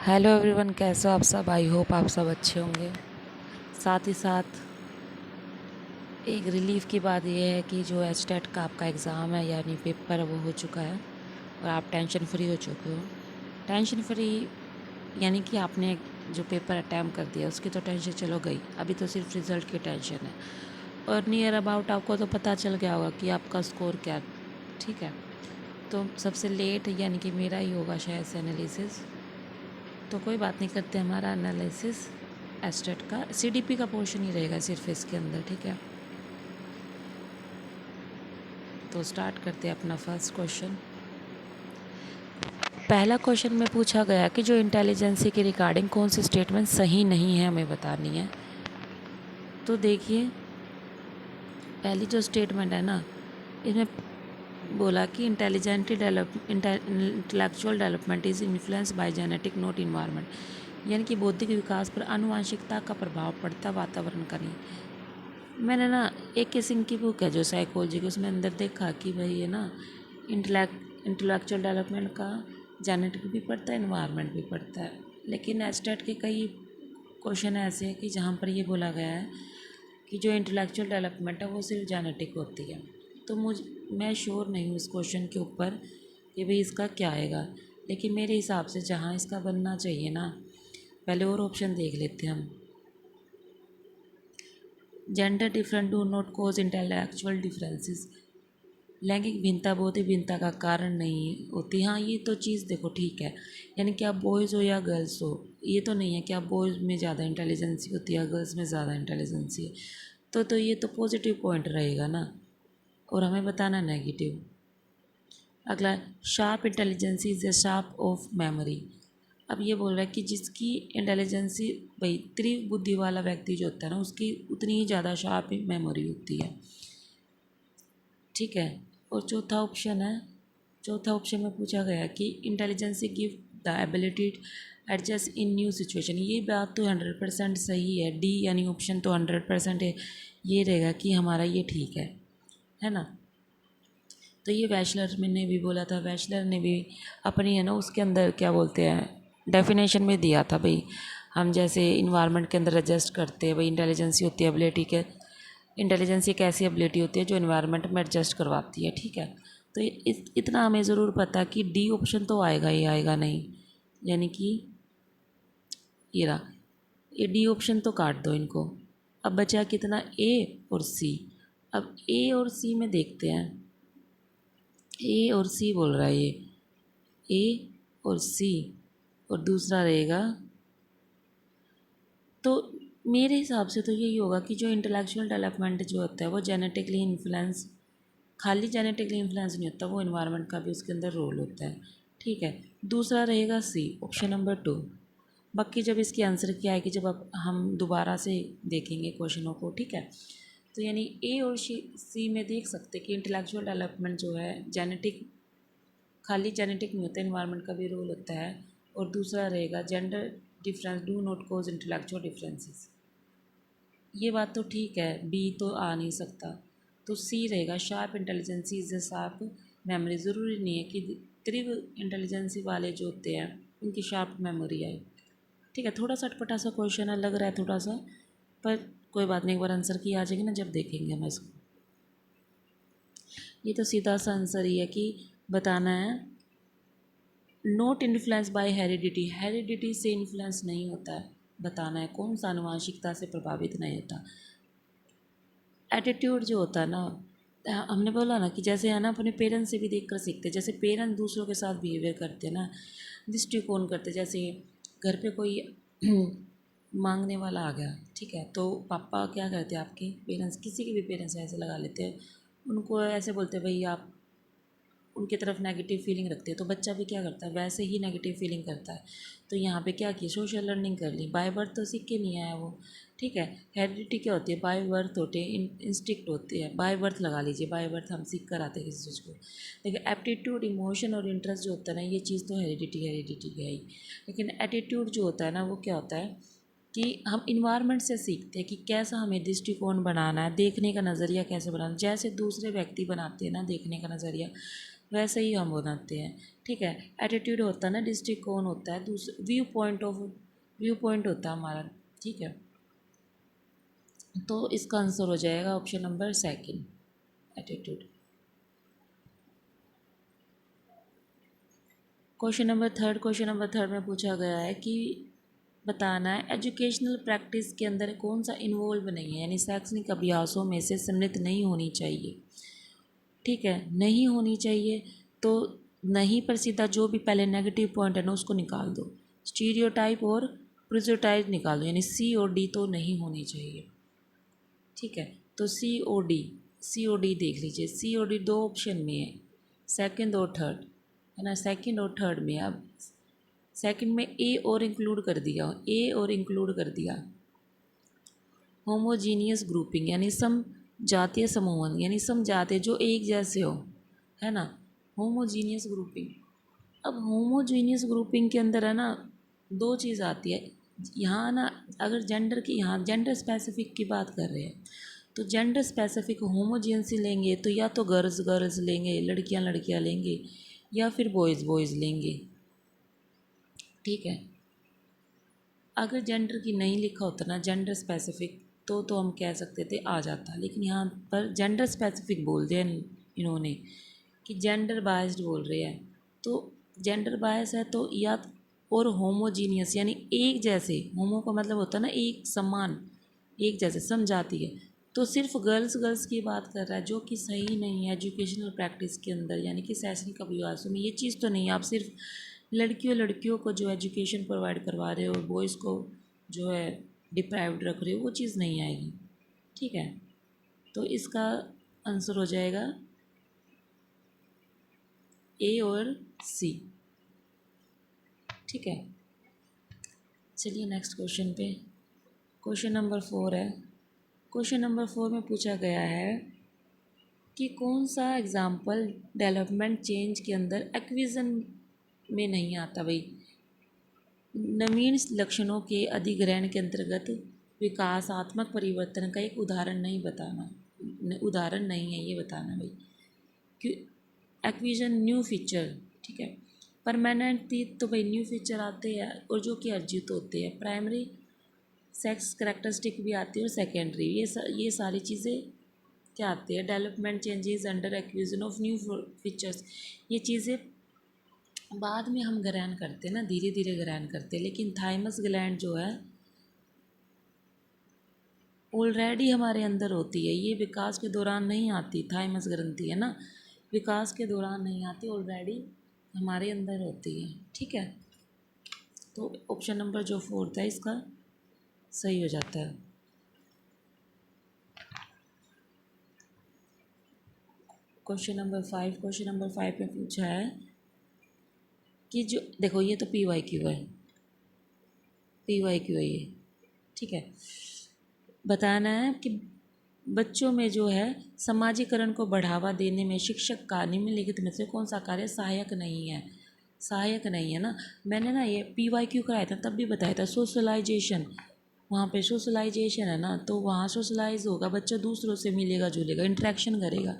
Hello everyone, कैसे हो आप सब। आई होप आप सब अच्छे होंगे। साथ ही साथ एक रिलीफ की बात यह है कि जो एचटेट का आपका एग्ज़ाम है यानी पेपर वो हो चुका है और आप टेंशन फ्री हो चुके हो। टेंशन फ्री यानी कि आपने जो पेपर अटैम्प्ट कर दिया उसकी तो टेंशन चलो गई, अभी तो सिर्फ रिज़ल्ट की टेंशन है। और नियर अबाउट आपको तो पता चल गया होगा कि आपका स्कोर क्या। ठीक है, तो सबसे लेट यानी कि मेरा ही होगा शायद से एनालिसिस। तो कोई बात नहीं, करते हमारा एनालिसिस एस्टेट का सीडीपी का पोर्शन ही रहेगा सिर्फ इसके अंदर। ठीक है, तो स्टार्ट करते हैं अपना फर्स्ट क्वेश्चन। पहला क्वेश्चन में पूछा गया कि जो इंटेलिजेंसी के रिगार्डिंग कौन सी स्टेटमेंट सही नहीं है हमें बतानी है। तो देखिए, पहली जो स्टेटमेंट है ना, इसमें बोला कि intellectual development is influence by genetic not environment, यानी कि बौद्धिक विकास पर आनुवंशिकता का प्रभाव पड़ता वातावरण का नहीं। मैंने ना एक किस्म की बुक है जो साइकोलॉजी की, उसमें अंदर देखा कि भाई ये ना इंटेलेक्चुअल डेवलपमेंट का जेनेटिक भी पड़ता है, इन्वायरमेंट भी पड़ता है। लेकिन एस्टेट के कई क्वेश्चन ऐसे हैं कि जहाँ पर ये बोला गया है कि जो इंटेलेक्चुअल डेवलपमेंट है वो सिर्फ जेनेटिक होती है। तो मैं श्योर नहीं हूँ इस क्वेश्चन के ऊपर कि भाई इसका क्या आएगा। लेकिन मेरे हिसाब से जहाँ इसका बनना चाहिए ना, पहले और ऑप्शन देख लेते हैं हम। Gender different do not cause intellectual differences, लैंगिक भिन्नता बौद्धिक भिन्नता का कारण नहीं होती। हाँ, ये तो चीज़ देखो ठीक है, यानी कि आप बॉयज़ हो या गर्ल्स हो, ये तो नहीं है कि आप बॉयज़ में ज़्यादा इंटेलिजेंसी होती है या गर्ल्स में ज़्यादा इंटेलिजेंसी है। तो ये तो पॉजिटिव पॉइंट रहेगा ना, और हमें बताना नेगेटिव। अगला, sharp intelligence is a sharp of memory. अब ये बोल रहा है कि जिसकी इंटेलिजेंसी, भाई तीव्र बुद्धि वाला व्यक्ति जो होता है ना, उसकी उतनी ही ज़्यादा शार्प मेमोरी होती है। ठीक है, और चौथा ऑप्शन में पूछा गया कि intelligence give the ability adjust in new situation. ये बात तो 100% सही है, डी यानी ऑप्शन तो 100% है, ये रहेगा कि हमारा ये ठीक है ना। तो ये वैशलर ने भी बोला था, वैशलर ने भी अपनी है ना उसके अंदर क्या बोलते हैं डेफिनेशन में दिया था, भाई हम जैसे इन्वायरमेंट के अंदर एडजस्ट करते हैं, भाई इंटेलिजेंसी होती है एबिलिटी के, इंटेलिजेंसी एक ऐसी एबिलिटी होती है जो इन्वायरमेंट में एडजस्ट करवाती है। ठीक है, तो इतना हमें ज़रूर पता कि डी ऑप्शन तो आएगा ही आएगा नहीं, यानी कि ये रहा, ये डी ऑप्शन तो काट दो इनको। अब बचा कितना, ए और सी। अब ए और सी में देखते हैं, ए और सी बोल रहा है ये, ए और सी, और दूसरा रहेगा। तो मेरे हिसाब से तो यही होगा कि जो इंटेलेक्चुअल डेवलपमेंट जो होता है वो जेनेटिकली इन्फ्लुएंस, खाली जेनेटिकली इन्फ्लुएंस नहीं होता, वो इन्वायरमेंट का भी उसके अंदर रोल होता है। ठीक है, दूसरा रहेगा सी, ऑप्शन नंबर 2। बाकी जब इसकी आंसर क्या आएगी, जब अब हम दोबारा से देखेंगे क्वेश्चनों को। ठीक है, तो यानी ए और सी में देख सकते कि इंटेलेक्चुअल डेवलपमेंट जो है जेनेटिक, खाली जेनेटिक नहीं होता, इन्वायरमेंट का भी रोल होता है। और दूसरा रहेगा gender difference do not cause intellectual differences. ये बात तो ठीक है, बी तो आ नहीं सकता, तो सी रहेगा, sharp intelligence is a sharp memory. ज़रूरी नहीं है कि तीव्र इंटेलिजेंसी वाले जो होते हैं उनकी शार्प मेमोरी आए। ठीक है, थोड़ा सा अटपटा सा क्वेश्चन है, लग रहा है थोड़ा सा, पर कोई बात नहीं, एक बार आंसर की आ जाएगी ना जब देखेंगे हम इसको। ये तो सीधा सा आंसर ही है कि बताना है note influence by heredity, heredity से इन्फ्लुएंस नहीं होता है, बताना है कौन सा आनुवांशिकता से प्रभावित नहीं होता। एटीट्यूड जो होता है ना, हमने बोला ना कि जैसे है ना अपने पेरेंट्स से भी देख कर सीखते हैं, जैसे पेरेंट्स दूसरों के साथ बिहेवियर करते हैं ना, दृष्टिकोण करते, जैसे घर पे कोई मांगने वाला आ गया, ठीक है, तो पापा क्या करते हैं, आपके पेरेंट्स, किसी के भी पेरेंट्स ऐसे लगा लेते हैं, उनको ऐसे बोलते हैं भाई आप, उनकी तरफ नेगेटिव फीलिंग रखते हैं, तो बच्चा भी क्या करता है वैसे ही नेगेटिव फीलिंग करता है। तो यहाँ पे क्या किया, सोशल लर्निंग कर ली, बाय बर्थ तो सीख के नहीं आया वो। ठीक है, हेरिडिटी क्या होती है, बाय बर्थ होते हैं, इंस्टिक्ट होती है, बाय बर्थ लगा लीजिए, बाय बर्थ हम सीख कर आते हैं किसी चीज़ को। लेकिन एप्टीट्यूड, इमोशन और इंटरेस्ट जो होता है ना, ये चीज़ तो हेरिडिटी हेरिडिटी है ही। लेकिन एटीट्यूड जो होता है ना, वो क्या होता है कि हम इन्वायरमेंट से सीखते हैं कि कैसा हमें दृष्टिकोण बनाना है, देखने का नज़रिया कैसे बनाना, जैसे दूसरे व्यक्ति बनाते हैं ना देखने का नज़रिया, वैसे ही हम बनाते हैं। ठीक है। एटीट्यूड होता है ना, दृष्टिकोण होता है, दूसरा व्यू पॉइंट होता है हमारा। ठीक है, तो इसका आंसर हो जाएगा option number second, attitude. Question number third में पूछा गया है कि बताना है एजुकेशनल प्रैक्टिस के अंदर कौन सा इन्वॉल्व नहीं है, यानी शैक्षणिक अभ्यासों में से सम्मिलित नहीं होनी चाहिए। ठीक है, नहीं होनी चाहिए तो नहीं पर सीधा जो भी पहले नेगेटिव पॉइंट है ना उसको निकाल दो, स्टीरियोटाइप और प्रिजोटाइप निकाल दो, यानी सी और डी तो नहीं होनी चाहिए। ठीक है, तो सी ओ डी देख लीजिए, सी ओ डी दो ऑप्शन में है, सेकंड और थर्ड, है ना, सेकंड और थर्ड में। अब सेकंड में ए और इंक्लूड कर दिया, ए और इंक्लूड कर दिया होमोजीनियस ग्रुपिंग, यानी सम जातीय समूह, यानी सम जातीय जो एक जैसे हो, है ना, होमोजीनियस ग्रुपिंग। अब होमोजीनियस ग्रुपिंग के अंदर है ना दो चीज़ आती है यहाँ ना, अगर जेंडर की, यहाँ जेंडर स्पेसिफिक की बात कर रहे हैं तो जेंडर स्पेसिफिक होमोजेंसी लेंगे तो या तो गर्ल्स गर्ल्स लेंगे, लड़कियां लड़कियां लेंगे, या फिर बॉयज़ बॉयज़ लेंगे। ठीक है, अगर जेंडर की नहीं लिखा होता ना जेंडर स्पेसिफिक तो हम कह सकते थे आ जाता, लेकिन यहाँ पर जेंडर स्पेसिफिक बोल दिया इन्होंने कि जेंडर बायस्ड बोल रहे हैं, तो जेंडर बायस है तो या और होमोजीनियस यानी एक जैसे, होमो का मतलब होता है ना एक समान, एक जैसे समझाती है, तो सिर्फ गर्ल्स गर्ल्स की बात कर रहा है जो कि सही नहीं है एजुकेशनल प्रैक्टिस के अंदर, यानी कि शैक्षणिक अभ्यासों में ये चीज़ तो नहीं है। आप सिर्फ लड़कियों को जो एजुकेशन प्रोवाइड करवा रहे हो और बॉयज़ को जो है डिप्राइव्ड रख रहे हो, वो चीज़ नहीं आएगी। ठीक है, तो इसका आंसर हो जाएगा ए और सी। ठीक है, चलिए नेक्स्ट क्वेश्चन पे। क्वेश्चन नंबर 4 है। क्वेश्चन नंबर 4 में पूछा गया है कि कौन सा एग्जाम्पल डेवलपमेंट चेंज के अंदर एक्विजन में नहीं आता भाई, नवीन लक्षणों के अधिग्रहण के अंतर्गत विकासात्मक परिवर्तन का एक उदाहरण नहीं बताना, उदाहरण नहीं है ये बताना भाई कि एक्विजन न्यू फीचर। ठीक है, परमानेंट तो भाई न्यू फीचर आते हैं और जो कि अर्जित होते हैं, प्राइमरी सेक्स करेक्टरिस्टिक भी आती है और सेकेंडरी, ये सारी चीज़ें क्या आती है, development changes under एक्विजन of new features, ये चीज़ें बाद में हम ग्रहण करते हैं ना, धीरे धीरे ग्रहण करते हैं, लेकिन थाइमस ग्लैंड जो है ऑलरेडी हमारे अंदर होती है, ये विकास के दौरान नहीं आती, थाइमस ग्रंथि है ना, विकास के दौरान नहीं आती, ऑलरेडी हमारे अंदर होती है। ठीक है, तो ऑप्शन नंबर जो 4 है इसका सही हो जाता है। क्वेश्चन नंबर 5 में पूछा है कि जो देखो ये तो पी वाई क्यू है, पी वाई क्यू है ये। ठीक है, बताना है कि बच्चों में जो है समाजीकरण को बढ़ावा देने में शिक्षक का निम्नलिखित में से कौन सा कार्य सहायक नहीं है, सहायक नहीं है ना। मैंने ना ये पी वाई क्यू कराया था तब भी बताया था, सोशलाइजेशन, वहाँ पे सोशलाइजेशन है ना, तो वहाँ सोशलाइज होगा, बच्चा दूसरों से मिलेगा जुलेगा, इंटरेक्शन करेगा,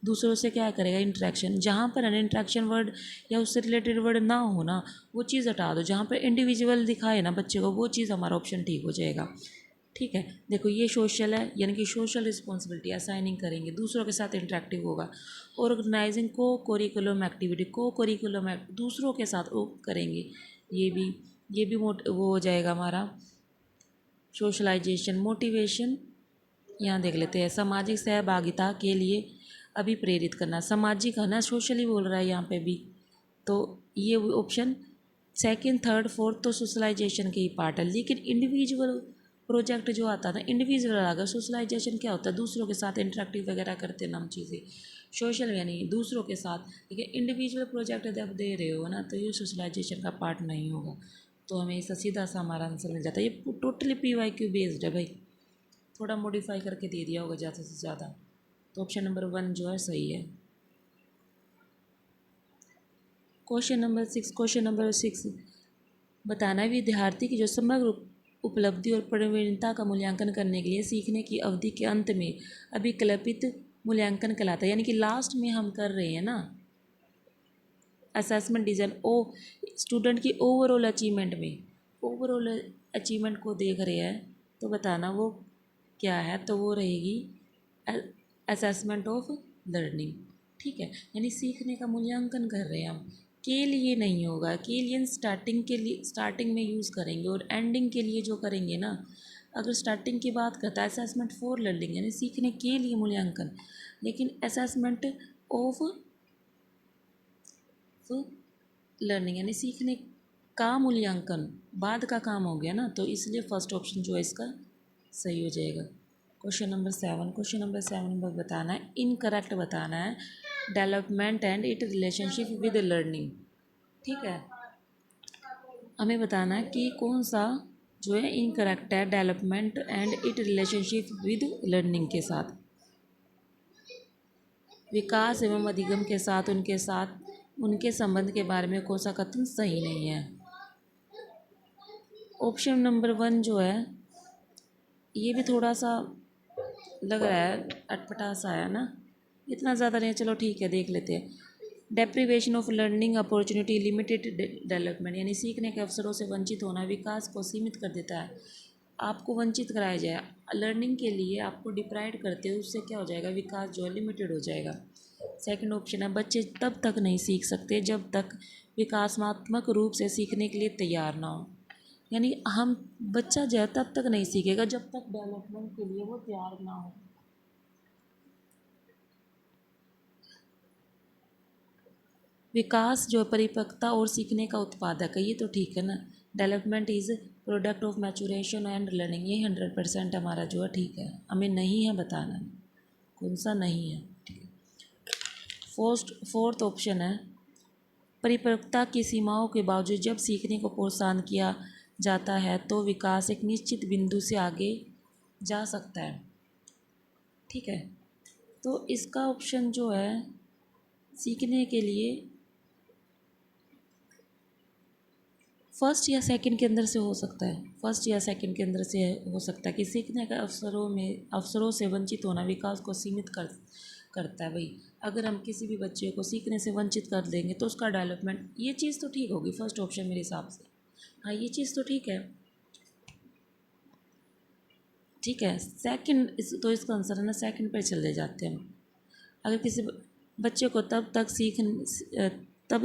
दूसरों से क्या करेगा, इंटरेक्शन। जहाँ पर अन इंटरेक्शन वर्ड या उससे रिलेटेड वर्ड ना हो ना वो चीज़ हटा दो, जहाँ पर इंडिविजुअल दिखाए ना बच्चे को वो चीज़ हमारा ऑप्शन ठीक हो जाएगा। ठीक है, देखो ये सोशल है, यानी कि सोशल रिस्पॉन्सिबिलिटी असाइनिंग करेंगे, दूसरों के साथ इंटरेक्टिव होगा, ऑर्गेनाइजिंग को करिकुलम एक्टिविटी, को करिकुलम दूसरों के साथ वो करेंगे, ये भी वो हो जाएगा हमारा सोशलाइजेशन। मोटिवेशन यहाँ देख लेते हैं, सामाजिक सहभागिता के लिए अभिप्रेरित करना, सामाजिक है ना, सोशली बोल रहा है यहाँ पे भी, तो ये ऑप्शन सेकंड थर्ड फोर्थ तो सोशलाइजेशन के ही पार्ट है, लेकिन इंडिविजुअल प्रोजेक्ट जो आता है ना, इंडिविजुअल अगर सोशलाइजेशन क्या होता है, दूसरों के साथ इंटरेक्टिव वगैरह करते नाम चीज़ें, सोशल यानी दूसरों के साथ, लेकिन इंडिविजुअल प्रोजेक्ट जब दे रहे हो ना तो ये सोशलाइजेशन का पार्ट नहीं होगा, तो हमें इसका सीधा सा हमारा आंसर मिल जाता है। ये totally P Y Q based है भाई, थोड़ा मॉडिफाई करके दे दिया होगा ज़्यादा से ज़्यादा, तो ऑप्शन नंबर 1 जो है सही है। क्वेश्चन नंबर सिक्स बताना है विद्यार्थी की जो समग्र उपलब्धि और प्रवीणता का मूल्यांकन करने के लिए सीखने की अवधि के अंत में अभिकल्पित मूल्यांकन कहलाता है, यानी कि लास्ट में हम कर रहे हैं ना, असेसमेंट डिज़ाइन ओ स्टूडेंट की ओवरऑल अचीवमेंट में, ओवरऑल अचीवमेंट को देख रहे हैं तो बताना वो क्या है, तो वो रहेगी असेसमेंट ऑफ लर्निंग। ठीक है, यानी सीखने का मूल्यांकन कर रहे हैं हम। के लिए नहीं होगा, के लिए स्टार्टिंग के लिए स्टार्टिंग में यूज़ करेंगे, और एंडिंग के लिए जो करेंगे ना, अगर स्टार्टिंग की बात करता है असेसमेंट फॉर लर्निंग यानी सीखने के लिए मूल्यांकन, लेकिन असेसमेंट ऑफ लर्निंग यानी सीखने का मूल्यांकन बाद का काम हो गया ना, तो इसलिए फर्स्ट ऑप्शन जो है इसका सही हो जाएगा। क्वेश्चन नंबर 7 में बताना है, इनकरेक्ट बताना है, development and it relationship with learning. ठीक है, हमें बताना है कि कौन सा जो है इनकरेक्ट है development and it relationship with learning के साथ, विकास एवं अधिगम के साथ उनके संबंध के बारे में कौन सा कथन सही नहीं है। ऑप्शन नंबर 1 जो है ये भी थोड़ा सा लग रहा है अटपटा सा है ना, इतना ज़्यादा नहीं, चलो ठीक है देख लेते हैं। Deprivation of learning opportunity limited development यानी सीखने के अवसरों से वंचित होना विकास को सीमित कर देता है। आपको वंचित कराया जाए लर्निंग के लिए, आपको डिप्राइव करते हो, उससे क्या हो जाएगा, विकास जो है लिमिटेड हो जाएगा। सेकंड ऑप्शन है बच्चे तब तक नहीं सीख सकते जब तक विकासात्मक रूप से सीखने के लिए तैयार ना हो, यानी हम बच्चा जो है तब तक नहीं सीखेगा जब तक डेवलपमेंट के लिए वो तैयार ना हो। विकास जो है परिपक्वता और सीखने का उत्पादक है, ये तो ठीक है ना। Development is product of maturation and learning, ये 100% हमारा जो है ठीक है, हमें नहीं है बताना कौन सा नहीं है। ठीक है, फोर्थ ऑप्शन है परिपक्वता की सीमाओं के बावजूद जब सीखने को प्रोत्साहन किया जाता है तो विकास एक निश्चित बिंदु से आगे जा सकता है। ठीक है, तो इसका ऑप्शन जो है सीखने के लिए फर्स्ट या सेकंड के अंदर से हो सकता है, फर्स्ट या सेकंड के अंदर से हो सकता है कि सीखने के अवसरों से वंचित होना विकास को सीमित करता है। भाई अगर हम किसी भी बच्चे को सीखने से वंचित कर देंगे तो उसका डेवलपमेंट, ये चीज़ तो ठीक होगी फर्स्ट ऑप्शन मेरे हिसाब से। हाँ ये चीज़ तो ठीक है। ठीक है, सेकंड तो इसका आंसर है ना, सेकंड पे चले जाते हैं हम। अगर किसी बच्चे को तब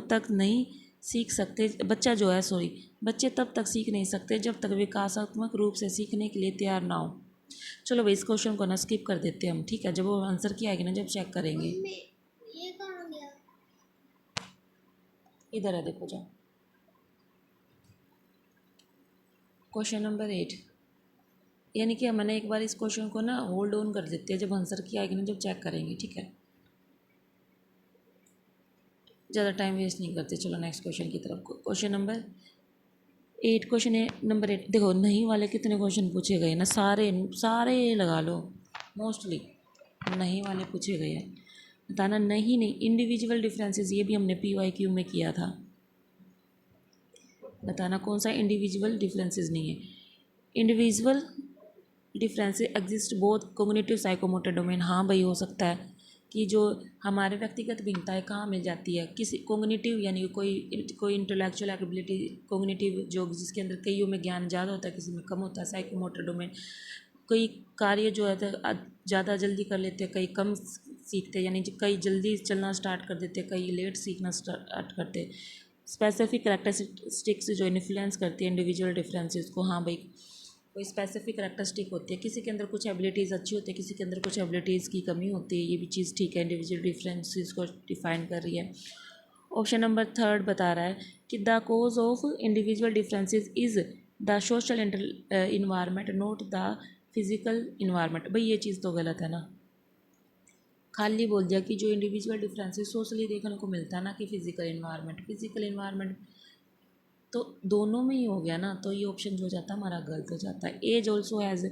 तक नहीं सीख सकते, बच्चा जो है सॉरी बच्चे तब तक सीख नहीं सकते जब तक विकासात्मक रूप से सीखने के लिए तैयार ना हो। चलो भाई इस क्वेश्चन को ना स्किप कर देते हैं हम। ठीक है, जब वो आंसर की आएगी ना, जब चेक करेंगे। ये कहाँ गया? इधर है देखो जाओ, क्वेश्चन नंबर 8, यानी कि मैंने एक बार इस क्वेश्चन को ना होल्ड ऑन कर देते हैं, जब आंसर की आएगी ना जब चेक करेंगे। ठीक है, ज़्यादा टाइम वेस्ट नहीं करते, चलो नेक्स्ट क्वेश्चन की तरफ। क्वेश्चन नंबर 8, नंबर 8 देखो, नहीं वाले कितने क्वेश्चन पूछे गए ना, सारे सारे लगा लो, मोस्टली नहीं वाले पूछे गए हैं। बताना नहीं नहीं इंडिविजुअल डिफरेंसेस, ये भी हमने PYQ में किया था। बताना कौन सा इंडिविजुअल डिफरेंसेस नहीं है। Individual differences exist both cognitive psychomotor domain, हाँ भाई हो सकता है कि जो हमारे व्यक्तिगत भिन्नताएं कहाँ मिल जाती है, किसी कोग्निटिव यानी कोई इंटेलेक्चुअल एबिलिटी कोग्निटिव जो जिसके अंदर कईयों में ज्ञान ज़्यादा होता है किसी में कम होता है, साइकोमोटर डोमेन कई कार्य जो है ज़्यादा जल्दी कर लेते हैं, कई कम सीखते हैं, यानी कई जल्दी चलना स्टार्ट कर देते हैं, कई लेट सीखना स्टार्ट करते हैं। स्पेसिफिक करेक्टरिस्टिक्स जो इन्फ्लुएंस करती है इंडिविजुअल डिफरेंसेस को, हाँ भाई कोई स्पेसिफिक करेक्टरिस्टिक होती है, किसी के अंदर कुछ एबिलिटीज़ अच्छी होती है, किसी के अंदर कुछ एबिलिटीज़ की कमी होती है, ये भी चीज़ ठीक है, इंडिविजुअल डिफरेंसेस को डिफाइन कर रही है। ऑप्शन नंबर 3 बता रहा है कि the cause of individual differences is the social environment not the physical environment. भाई ये चीज़ तो गलत है ना, खाली बोल दिया कि जो इंडिविजुअल डिफरेंसेस सोशली देखने को मिलता है ना कि फिजिकल इन्वायरमेंट तो दोनों में ही हो गया ना, तो ये ऑप्शन जो हो जाता है हमारा गलत हो जाता है। Age also has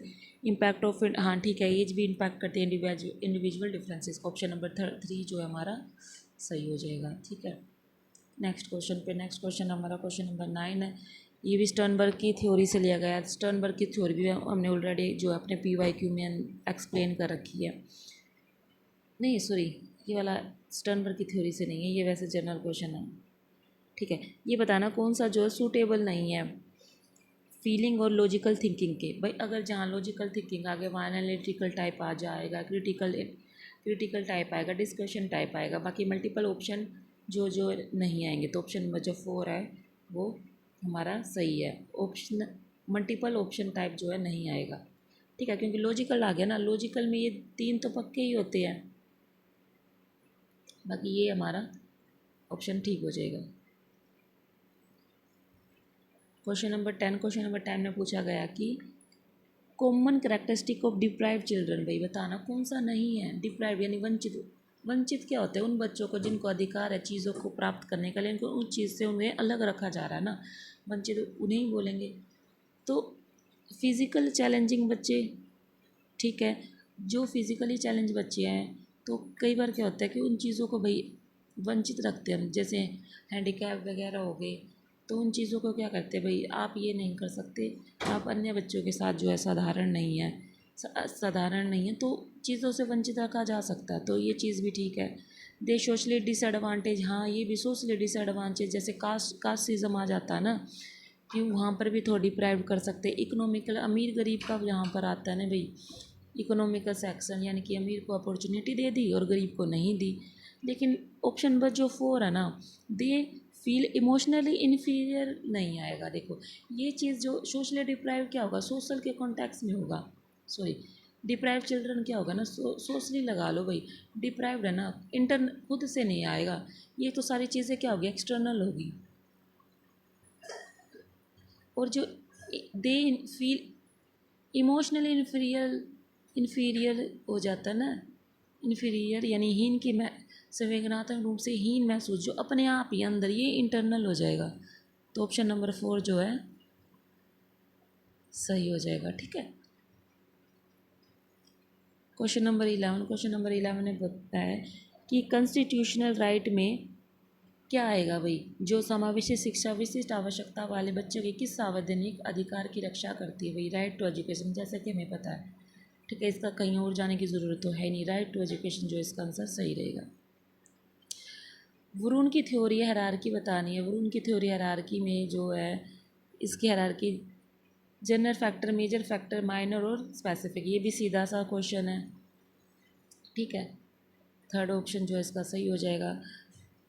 impact of, हाँ ठीक है, एज भी इम्पैक्ट करती है इंडिविजुअल डिफरेंसेस को, ऑप्शन नंबर 3 जो है हमारा सही हो जाएगा। ठीक है, नेक्स्ट क्वेश्चन हमारा क्वेश्चन नंबर 9 है। ये भी स्टर्नबर्ग की थ्योरी से लिया गया है। स्टर्नबर्ग की थ्योरी भी हमने ऑलरेडी जो है अपने PYQ में एक्सप्लेन कर रखी है। नहीं सॉरी, ये वाला स्टर्नबर्ग की थ्योरी से नहीं है, ये वैसे जनरल क्वेश्चन है। ठीक है। ये बताना कौन सा जो है सूटेबल नहीं है फीलिंग और लॉजिकल थिंकिंग के। भाई अगर जहाँ लॉजिकल थिंकिंग आ गया वहाँ एनालिटिकल टाइप आ जाएगा, क्रिटिकल टाइप आएगा, डिस्कशन टाइप आएगा। बाकी मल्टीपल ऑप्शन जो जो नहीं आएंगे। तो ऑप्शन नंबर जो 4 है वो हमारा सही है। ऑप्शन मल्टीपल ऑप्शन टाइप जो है नहीं आएगा, ठीक है, क्योंकि लॉजिकल आ गया ना। लॉजिकल में ये 3 तो पक्के ही होते हैं। बाकी ये हमारा ऑप्शन ठीक हो जाएगा। क्वेश्चन नंबर 10 में पूछा गया कि common characteristic of deprive children. भाई बताना कौन सा नहीं है डिप्राइव यानी वंचित। वंचित क्या होता है? उन बच्चों को जिनको अधिकार है चीज़ों को प्राप्त करने का, लेकिन उस चीज़ से उन्हें अलग रखा जा रहा है ना। वंचित उन्हें ही बोलेंगे। तो फिज़िकल चैलेंजिंग बच्चे, ठीक है, जो फिज़िकली चैलेंज बच्चे हैं तो कई बार क्या होता है कि उन चीज़ों को भाई वंचित रखते हैं। जैसे हैंडीकैप वगैरह हो गए, तो उन चीज़ों को क्या करते हैं भाई, आप ये नहीं कर सकते, आप अन्य बच्चों के साथ जो है साधारण नहीं है, साधारण नहीं है, तो चीज़ों से वंचित रखा जा सकता है। तो ये चीज़ भी ठीक है। दे सोशली डिसएडवांटेज, हाँ ये भी सोशली डिसएडवांटेज, जैसे कास्टिज्म आ जाता है ना कि वहाँ पर भी थोड़ी डिप्राइव कर सकते हैं। इकोनॉमिकल अमीर गरीब का यहाँ पर आता है ना भाई, इकोनॉमिकल सेक्शन, यानी कि अमीर को अपॉर्चुनिटी दे दी और गरीब को नहीं दी। लेकिन ऑप्शन नंबर जो 4 है ना, दे फील इमोशनली इन्फीरियर नहीं आएगा। देखो ये चीज़ जो सोशली डिप्राइव क्या होगा, सोशल के कॉन्टेक्स्ट में होगा। सॉरी, डिप्राइव चिल्ड्रन क्या होगा ना, सोशली लगा लो भाई। डिप्राइव्ड है ना, इंटरन खुद से नहीं आएगा। ये तो सारी चीज़ें क्या होगी, एक्सटर्नल होगी। और जो दे फील इमोशनली इन्फीरियर हो जाता है ना, इन्फीरियर यानी हीन की मैं संवेदनात्मक रूप से हीन महसूस, जो अपने आप ही अंदर, ये इंटरनल हो जाएगा। तो ऑप्शन नंबर 4 जो है सही हो जाएगा, ठीक है। क्वेश्चन नंबर 11 ने बताया कि कॉन्स्टिट्यूशनल राइट में क्या आएगा भाई, जो समावेशी शिक्षा विशिष्ट आवश्यकता वाले बच्चों के किस संवैधानिक अधिकार की रक्षा करती है भाई, राइट टू एजुकेशन, जैसा कि हमें पता है, ठीक है, इसका कहीं और जाने की ज़रूरत तो है नहीं। राइट टू एजुकेशन जो इसका आंसर सही रहेगा। वरून की थ्योरी हायरार्की बतानी है। वरून की थ्योरी हायरार्की में जो है इसकी hierarchy general factor, major factor, minor और स्पेसिफिक, ये भी सीधा सा क्वेश्चन है, ठीक है। थर्ड ऑप्शन जो है इसका सही हो जाएगा।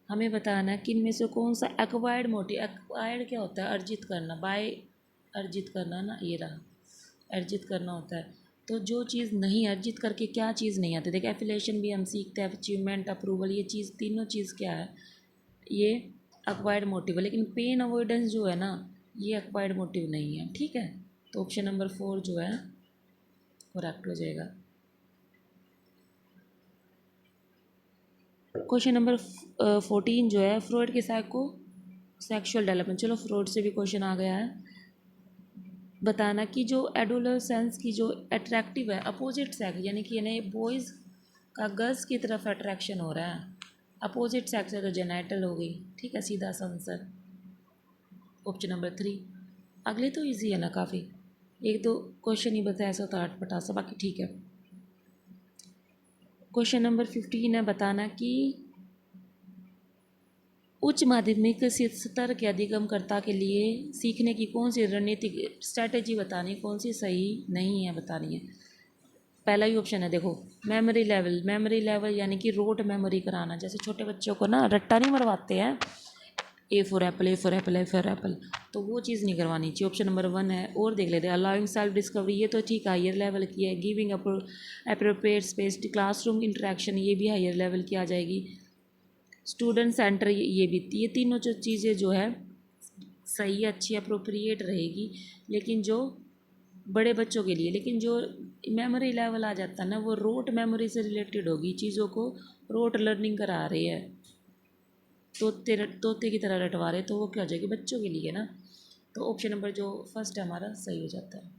हमें बताना है कि इनमें से कौन सा एक्वायर्ड मोटिव, एक्वायर्ड क्या होता है, अर्जित करना, बाय अर्जित करना ना, ये रहा, अर्जित करना होता है। तो जो चीज़ नहीं अर्जित करके क्या चीज़ नहीं आती, देखिए एफिलेशन भी हम सीखते हैं, अचीवमेंट, अप्रूवल, ये चीज़ तीनों चीज़ क्या है, ये एक्वायर्ड मोटिव है। लेकिन पेन अवॉइडेंस जो है ना, ये एक्वायर्ड मोटिव नहीं है, ठीक है। तो ऑप्शन नंबर 4 जो है करेक्ट हो जाएगा। क्वेश्चन नंबर 14 जो है फ्रॉइड के सेक्सुअल डेवलपमेंट, चलो फ्रॉइड से भी क्वेश्चन आ गया है। बताना कि जो एडोलसेंस की जो अट्रैक्टिव है अपोजिट सेक्स, यानी कि इन्हें बॉयज़ का गर्ल्स की तरफ अट्रैक्शन हो रहा है, अपोजिट सेक्स है तो जेनाइटल हो गई, ठीक है, सीधा सा आंसर ऑप्शन नंबर 3। अगले तो इजी है ना काफ़ी, एक दो क्वेश्चन ही बताया ऐसा तो 8 पटा सा, बाकी ठीक है। क्वेश्चन नंबर 15 है बताना कि उच्च माध्यमिक स्तर के अधिगमकर्ता के लिए सीखने की कौन सी रणनीतिक स्ट्रैटेजी बतानी है, कौन सी सही नहीं है बतानी है। पहला ही ऑप्शन है देखो, मेमोरी लेवल यानी कि रोट मेमोरी कराना। जैसे छोटे बच्चों को ना रट्टा नहीं मरवाते हैं, A for Apple, A for Apple, A for Apple, तो वो चीज़ नहीं करवानी चाहिए। ऑप्शन नंबर 1 है। और देख लेते हैं, अलाउइंग सेल्फ डिस्कवरी, ये तो ठीक हायर लेवल की है। Giving appropriate space, classroom interaction, ये भी हायर लेवल की आ जाएगी। स्टूडेंट सेंटर, ये भी, ये तीनों जो चीज़ें जो है सही अच्छी अप्रोप्रिएट रहेगी, लेकिन जो बड़े बच्चों के लिए। लेकिन जो मेमोरी लेवल आ जाता है ना, वो रोट मेमोरी से रिलेटेड होगी, चीज़ों को रोट लर्निंग करा रही है, तोते की तरह रटवा रहे, तो वो क्या हो जाएगी, बच्चों के लिए ना। तो ऑप्शन नंबर जो फर्स्ट है हमारा सही हो जाता है।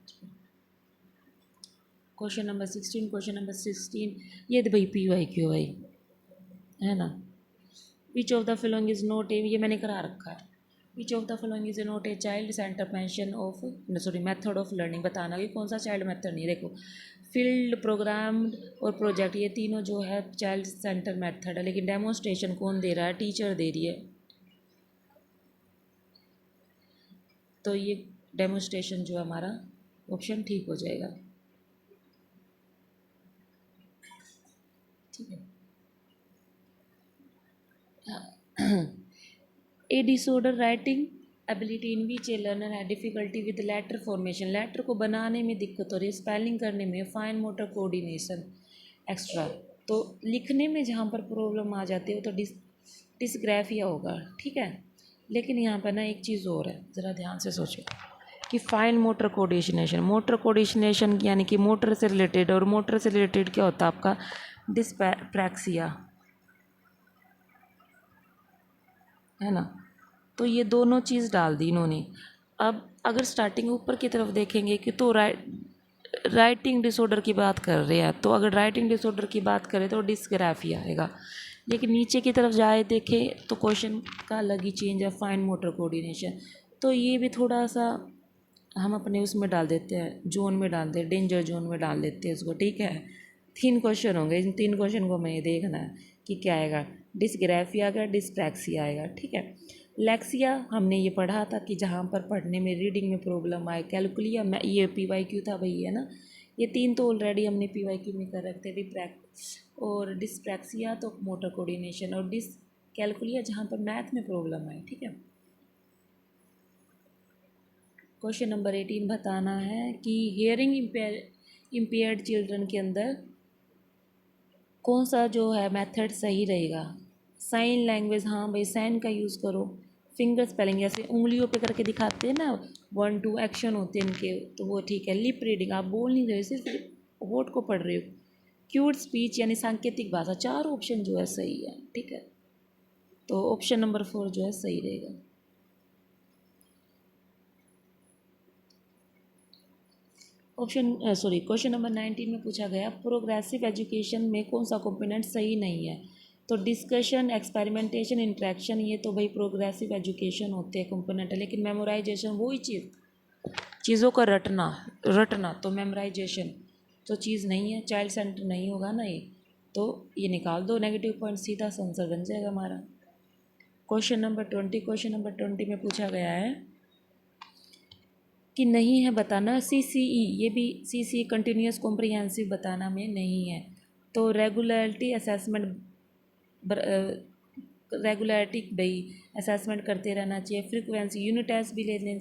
क्वेश्चन नंबर 16 ये तो भाई PYQ भाई है ना। Which of the following is not a, ये मैंने करा रखा है। Which of the following is not a child centre mention of, sorry, method of learning, बताना कि कौन सा चाइल्ड मेथड नहीं। देखो फील्ड, प्रोग्राम और प्रोजेक्ट, ये तीनों जो है चाइल्ड सेंटर मेथड है, लेकिन डेमोन्स्ट्रेशन कौन दे रहा है, टीचर दे रही है। तो ये डेमोस्ट्रेशन जो है हमारा ऑप्शन ठीक हो जाएगा। ठीक है। A disorder writing ability in which a learner है difficulty with letter formation, letter को बनाने में दिक्कत हो रही है, स्पेलिंग करने में, फाइन मोटर कोऑर्डिनेशन एक्स्ट्रा। तो लिखने में जहाँ पर प्रॉब्लम आ जाती है वो तो डिस्ग्राफिया होगा। ठीक है। लेकिन यहाँ पर ना एक चीज़ और है, ज़रा ध्यान से सोचो कि फाइन मोटर कोऑर्डिनेशन यानी कि मोटर से रिलेटेड, और मोटर से रिलेटेड क्या होता है आपका डिस्प्रैक्सिया, है ना। तो ये दोनों चीज़ डाल दी इन्होंने। अब अगर स्टार्टिंग ऊपर की तरफ देखेंगे कि तो राइटिंग डिसऑर्डर की बात कर रहे हैं, तो अगर राइटिंग डिसऑर्डर की बात करें तो डिस्ग्राफिया आएगा। लेकिन नीचे की तरफ जाए देखें तो क्वेश्चन का अलग ही चेंज है, फाइन मोटर कोऑर्डिनेशन। तो ये भी थोड़ा सा हम अपने उसमें डाल देते हैं, जोन में डाल देते हैं, डेंजर जोन में डाल देते हैं इसको। ठीक है। 3 क्वेश्चन होंगे, इन 3 क्वेश्चन को हमें ये देखना है कि क्या आएगा, डिस्ग्राफिया आएगा, डिस्प्रैक्सिया आएगा। ठीक है। लेक्सिया हमने ये पढ़ा था कि जहाँ पर पढ़ने में रीडिंग में प्रॉब्लम आए, कैलकुलिया में ये PYQ था भाई, है ना। ये 3 तो ऑलरेडी हमने PYQ में कर रखते हैं, और डिस्प्रैक्सिया तो मोटर कोऑर्डिनेशन, और कैलकुलिया जहाँ पर मैथ में प्रॉब्लम आए। ठीक है। क्वेश्चन नंबर 18 बताना है कि हियरिंग इम्पेयर्ड चिल्ड्रन के अंदर कौन सा जो है मेथड सही रहेगा। साइन लैंग्वेज, हाँ भाई साइन का यूज़ करो। फिंगर स्पेलिंग जैसे उंगलियों पे करके दिखाते हैं ना, 1 2 एक्शन होते हैं इनके, तो वो ठीक है। लिप रीडिंग, आप बोल नहीं रहे हो, सिर्फ होठ को पढ़ रहे हो। क्यूट स्पीच यानी सांकेतिक भाषा। 4 ऑप्शन जो है सही है। ठीक है। तो ऑप्शन नंबर 4 जो है सही रहेगा। क्वेश्चन नंबर 19 में पूछा गया प्रोग्रेसिव एजुकेशन में कौन सा कंपोनेंट सही नहीं है। तो डिस्कशन, एक्सपेरिमेंटेशन, इंट्रैक्शन, ये तो भाई प्रोग्रेसिव एजुकेशन होते हैं कंपोनेंट है। लेकिन मेमोराइजेशन, वही चीज़ों का रटना तो मेमोराइजेशन तो चीज़ नहीं है, चाइल्ड सेंटर नहीं होगा ना ये। तो ये निकाल दो नेगेटिव पॉइंट, सीधा सा आंसर बन जाएगा हमारा। क्वेश्चन नंबर 20 में पूछा गया है कि नहीं है बताना CCE, ये भी CCE कंटिन्यूस कॉम्प्रिहेंसिव बताना में नहीं है। तो रेगुलरिटी असेसमेंट, रेगुलरिटी भाई असेसमेंट करते रहना चाहिए। फ्रीक्वेंसी यूनिट टेस्ट भी लेते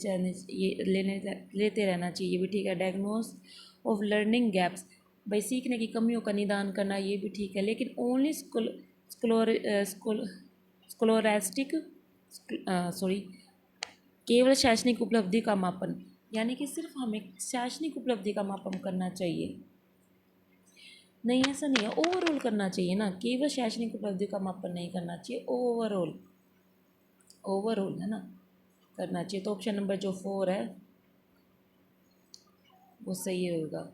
रहना चाहिए, ये भी ठीक है। डायग्नोस ऑफ लर्निंग गैप्स, भाई सीखने की कमियों का निदान करना, ये भी ठीक है। लेकिन ओनली स्कोलैस्टिक सॉरी केवल शैक्षणिक उपलब्धि का मापन, यानी कि सिर्फ हमें शैक्षणिक उपलब्धि का मापन करना चाहिए। नहीं, ऐसा नहीं है, ओवरऑल करना चाहिए ना, केवल शैक्षणिक उपलब्धि का मापन नहीं करना चाहिए, ओवरऑल है ना करना चाहिए। तो ऑप्शन नंबर जो 4 है वो सही होगा।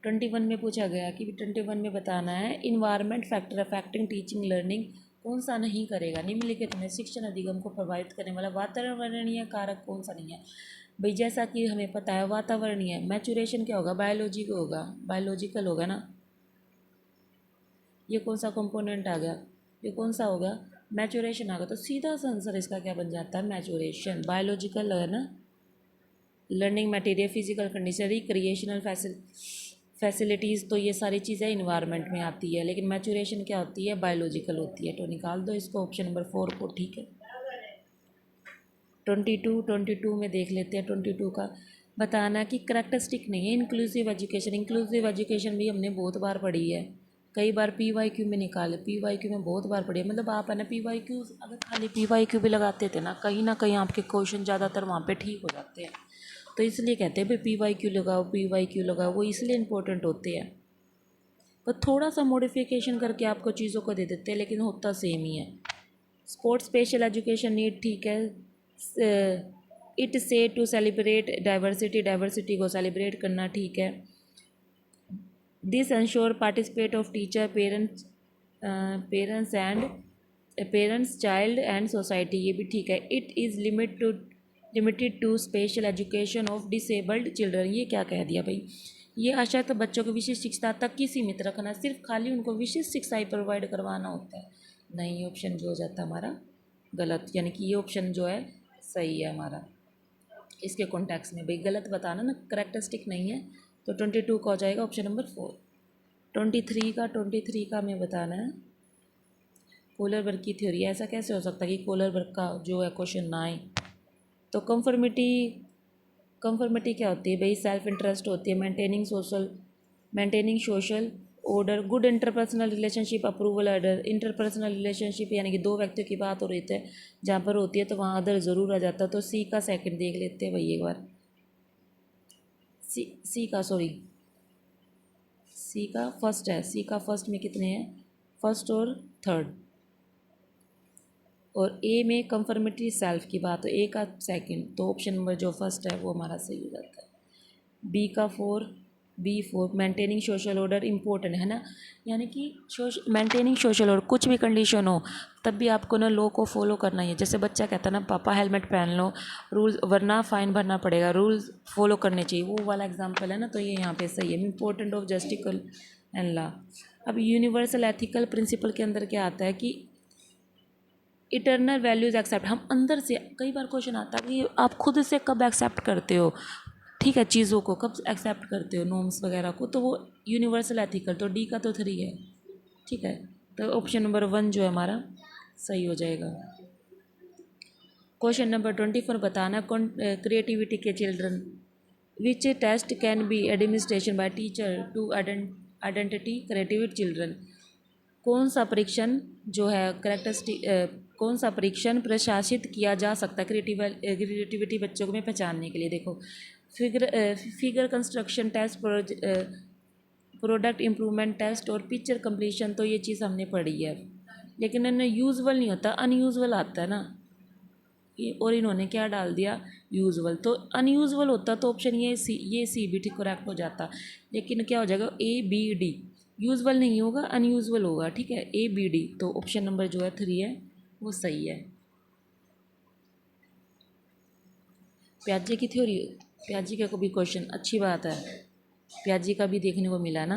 21 में पूछा गया कि 21 में बताना है environment factor affecting teaching learning कौन सा नहीं करेगा। निम्नलिखित में शिक्षण अधिगम को प्रभावित करने वाला वातावरणीय कारक कौन सा नहीं है। भाई जैसा कि हमें पता है वातावरणीय, मैचुरेशन क्या होगा, बायोलॉजिकल होगा ना। ये कौन सा कंपोनेंट आ गया, ये कौन सा होगा, मैचुरेशन आ गया। तो सीधा सा आंसर इसका क्या बन जाता है, मैचुरेशन। बायोलॉजिकल है ना, learning material, physical condition, recreational facilities, तो ये सारी चीज़ें इन्वायरमेंट में आती है। लेकिन मैचुरेशन क्या होती है, बायोलॉजिकल होती है। तो निकाल दो इसको ऑप्शन नंबर 4 को। ठीक है। 22 में देख लेते हैं। 22 का बताना कि करेक्टरिस्टिक नहीं है इंक्लूसिव एजुकेशन। इंक्लूसिव एजुकेशन भी हमने बहुत बार पढ़ी है, कई बार PYQ में निकाले, PYQ में बहुत बार पढ़ी है। मतलब आप है ना PYQ, अगर खाली PYQ भी लगाते थे ना कहीं आपके क्वेश्चन ज़्यादातर वहाँ पे ठीक हो जाते हैं। तो इसलिए कहते हैं भाई PYQ लगाओ, वो इसलिए इम्पोर्टेंट होते हैं। पर थोड़ा सा मॉडिफिकेशन करके आपको चीज़ों को दे देते हैं, लेकिन होता सेम ही है। स्पोर्ट्स स्पेशल एजुकेशन नीड, ठीक है। It say to celebrate diversity को सेलिब्रेट करना, ठीक है। This ensure participate of teacher, parents child and society, ये भी ठीक है। It is limited to special education of disabled children, ये क्या कह दिया भाई, ये अशक्त बच्चों को विशेष शिक्षा तक ही सीमित रखना, सिर्फ खाली उनको विशेष शिक्षाएं प्रोवाइड करवाना होता है। नहीं, ऑप्शन जो हो जाता है हमारा गलत, यानी कि ये ऑप्शन जो है सही है हमारा। इसके कॉन्टेक्स्ट में भाई गलत बताना ना, करेक्टरिस्टिक नहीं है। तो 22 का हो जाएगा ऑप्शन नंबर 4। 23 का हमें बताना है कोलर वर्क की थ्योरी। ऐसा कैसे हो सकता है कि कोलर वर्क का जो है क्वेश्चन ना आए। तो कंफर्मिटी क्या होती है भाई, सेल्फ इंटरेस्ट होती है, maintaining social order, good interpersonal relationship, approval order. Interpersonal relationship यानी कि दो व्यक्तियों की बात हो रही है, जहाँ पर होती है तो वहाँ अदर ज़रूर आ जाता है। तो सी का सेकंड देख लेते हैं भाई एक बार। सी का सॉरी सी का फर्स्ट है। सी का फर्स्ट में कितने हैं, फर्स्ट और थर्ड। और ए में कंफर्मिटी सेल्फ की बात हो, ए का सेकंड, तो ऑप्शन नंबर जो फर्स्ट है वो हमारा सही हो जाता है। B 4 maintaining social order important है ना, यानी कि मेंटेनिंग सोशल ऑर्डर कुछ भी कंडीशन हो तब भी आपको ना लॉ को फॉलो करना ही है। जैसे बच्चा कहता है ना पापा हेलमेट पहन लो, रूल्स वरना फाइन भरना पड़ेगा, रूल्स फॉलो करने चाहिए, वो वाला एग्जाम्पल है ना। तो ये यहाँ पे सही है, इम्पोर्टेंट ऑफ जस्टिकल एंड लॉ। अब यूनिवर्सल एथिकल प्रिंसिपल के अंदर क्या आता है कि इटर्नल वैल्यूज़ एक्सेप्ट। हम अंदर से कई बार क्वेश्चन आता है कि आप खुद से कब एक्सेप्ट करते हो, ठीक है, चीज़ों को कब एक्सेप्ट करते हो, नॉर्म्स वगैरह को, तो वो यूनिवर्सल एथिकल। तो डी का तो 3 है, ठीक है। तो ऑप्शन नंबर 1 जो है हमारा सही हो जाएगा। क्वेश्चन नंबर 24 बताना क्रिएटिविटी के children which test can be administration by teacher to identity creativity children. कौन सा परीक्षण जो है कौन सा परीक्षण प्रशासित किया जा सकता है क्रिएटिविटी बच्चों में पहचानने के लिए। देखो figure construction test, product improvement test और पिक्चर कंप्लीशन, तो ये चीज़ हमने पढ़ी है। लेकिन इन्हें यूजुअल नहीं होता, अनयूजुअल आता है ना, और इन्होंने क्या डाल दिया, यूजुअल। तो अनयूजुअल होता तो ऑप्शन ये सी भी ठीक करेक्ट हो जाता। लेकिन क्या हो जाएगा, ए बी डी, यूजुअल नहीं होगा अनयूजुअल होगा, ठीक है, ए बी डी। तो ऑप्शन नंबर जो है 3 है वो सही है। प्याजे की थ्योरी, प्याजे का भी क्वेश्चन अच्छी बात है, प्याजे का भी देखने को मिला ना।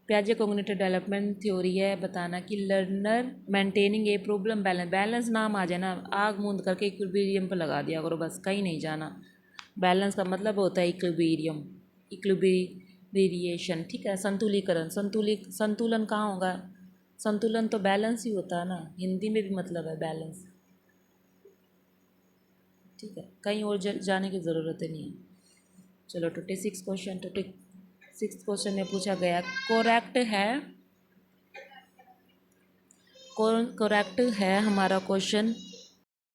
प्याजे कॉग्निटिव डेवलपमेंट थ्योरी है बताना कि learner maintaining a problem balance नाम आ जाए ना, आग मूंद करके इक्विलिब्रियम पर लगा दिया करो, बस कहीं नहीं जाना। बैलेंस का मतलब होता है इक्विलिब्रियम, इक्विलिब्रिएशन, ठीक है, संतुलीकरण, संतुलन कहाँ होगा, संतुलन तो बैलेंस ही होता है ना, हिंदी में भी मतलब है बैलेंस, ठीक है, कहीं और जाने की ज़रूरत ही नहीं है। चलो 26 क्वेश्चन में पूछा गया करेक्ट है हमारा क्वेश्चन